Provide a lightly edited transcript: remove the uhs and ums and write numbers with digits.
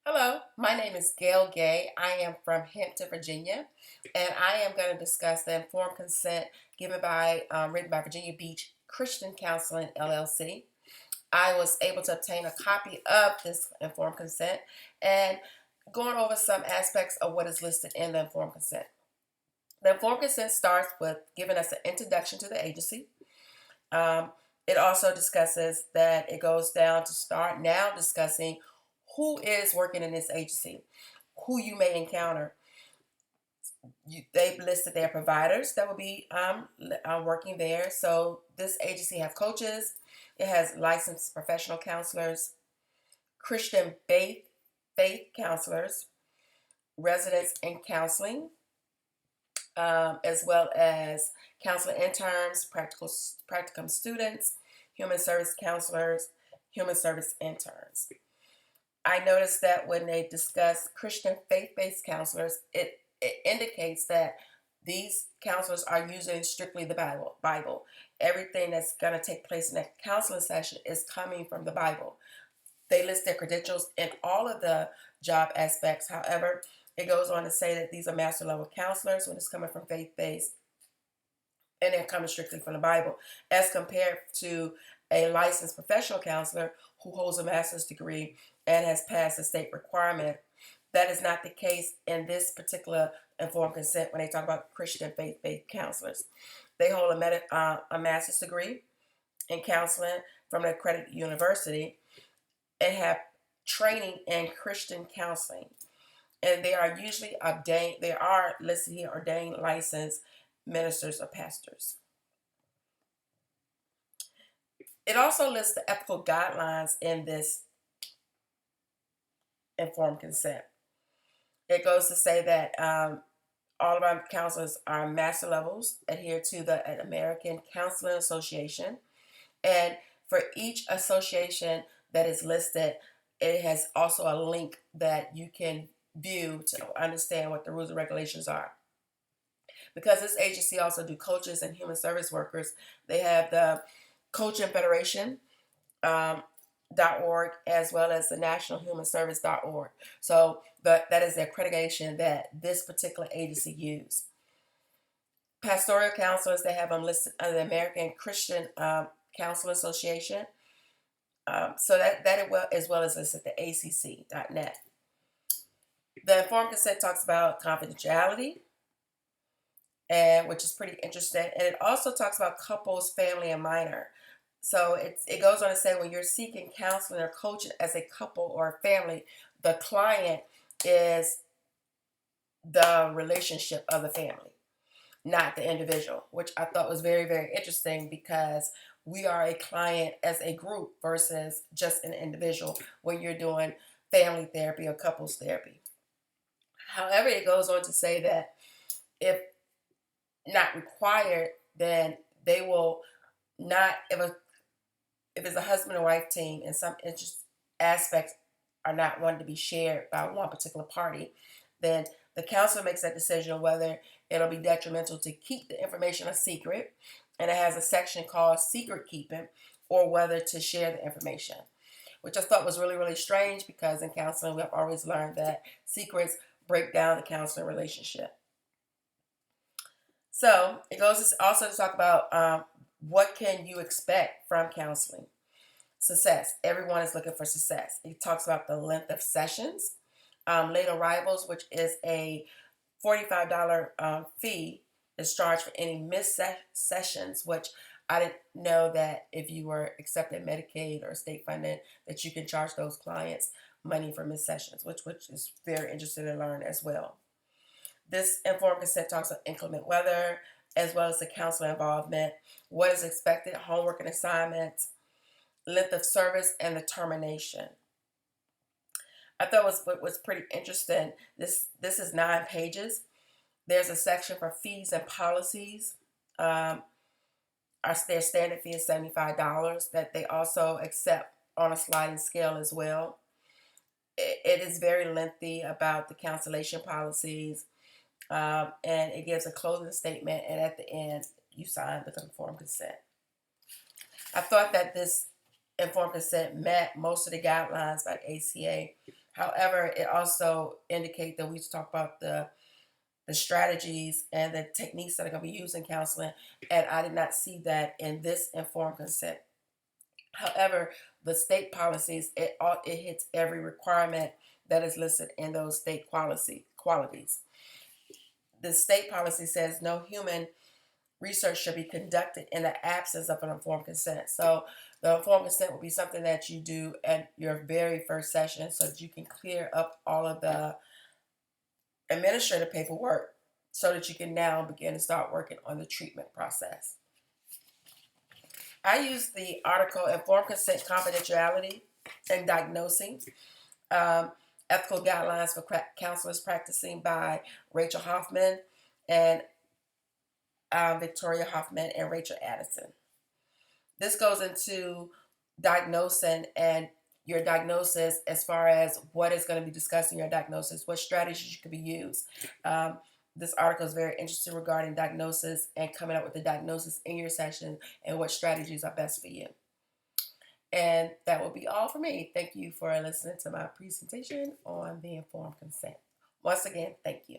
Hello, my name is Gail Gay. I am from Hampton, Virginia, and I am going to discuss the informed consent written by Virginia Beach Christian Counseling LLC. I was able to obtain a copy of this informed consent and going over some aspects of what is listed in the informed consent. The informed consent starts with giving us an introduction to the agency. Um, it also discusses that it goes down to start now discussing who is working in this agency, who you may encounter. They've listed their providers that will be working there. So this agency has coaches, it has licensed professional counselors, Christian faith counselors, residents in counseling, as well as counseling interns, practicum students, human service counselors, human service interns. I noticed that when they discuss Christian faith-based counselors, it indicates that these counselors are using strictly the Bible. Everything that's going to take place in that counseling session is coming from the Bible. They list their credentials in all of the job aspects. However, it goes on to say that these are master level counselors when it's coming from faith-based, and they're coming strictly from the Bible, as compared to a licensed professional counselor who holds a master's degree and has passed a state requirement. That is not the case in this particular informed consent when they talk about Christian faith-based counselors. They hold a master's degree in counseling from an accredited university and have training in Christian counseling. And they are usually ordained, they are listed here, ordained licensed ministers or pastors. It also lists the ethical guidelines in this informed consent. It goes to say that all of our counselors are master levels, adhere to the American Counseling Association. And for each association that is listed, it has also a link that you can view to understand what the rules and regulations are. Because this agency also do coaches and human service workers, they have the Coaching Federation, .org, as well as the National Human Service.org. So that is the accreditation that this particular agency use. Pastoral counselors, they have them listed under the American Christian Counselor Association. So that as well as listed at the ACC.net. The informed consent talks about confidentiality, and which is pretty interesting. And it also talks about couples, family, and minor. So it goes on to say when you're seeking counseling or coaching as a couple or a family, the client is the relationship of the family, not the individual, which I thought was very, very interesting because we are a client as a group versus just an individual when you're doing family therapy or couples therapy. However, it goes on to say that if not required, then they will not, if it's a husband and wife team and some interest aspects are not wanting to be shared by one particular party, then the counselor makes that decision whether it'll be detrimental to keep the information a secret, and it has a section called secret keeping, or whether to share the information, which I thought was really, really strange because in counseling we have always learned that secrets break down the counseling relationship. So it goes also to talk about what can you expect from counseling. Success. Everyone is looking for success. It talks about the length of sessions. Late arrivals, which is a $45 fee, is charged for any missed sessions, which I didn't know that if you were accepted Medicaid or state funded, that you can charge those clients money for missed sessions, which is very interesting to learn as well. This informed consent talks about inclement weather, as well as the counselor involvement, what is expected, homework and assignments, length of service, and the termination. I thought what was pretty interesting. This is 9 pages. There's a section for fees and policies. Their standard fee is $75 that they also accept on a sliding scale as well. It is very lengthy about the cancellation policies, and it gives a closing statement, and at the end you sign the informed consent. I thought that this informed consent met most of the guidelines by the ACA, However, it also indicates that we talk about the strategies and the techniques that are going to be used in counseling, and I did not see that in this informed consent. However, the state policies, it hits every requirement that is listed in those state qualities. The state policy says no human research should be conducted in the absence of an informed consent. So the informed consent will be something that you do at your very first session so that you can clear up all of the administrative paperwork so that you can now begin to start working on the treatment process. I use the article Informed Consent Confidentiality and Diagnosing, Ethical Guidelines for Counselors Practicing by Rachel Hoffman and Victoria Hoffman and Rachel Addison. This goes into diagnosing and your diagnosis as far as what is going to be discussed in your diagnosis, what strategies could be used. This article is very interesting regarding diagnosis and coming up with the diagnosis in your session and what strategies are best for you. And that will be all for me. Thank you for listening to my presentation on the informed consent. Once again, thank you.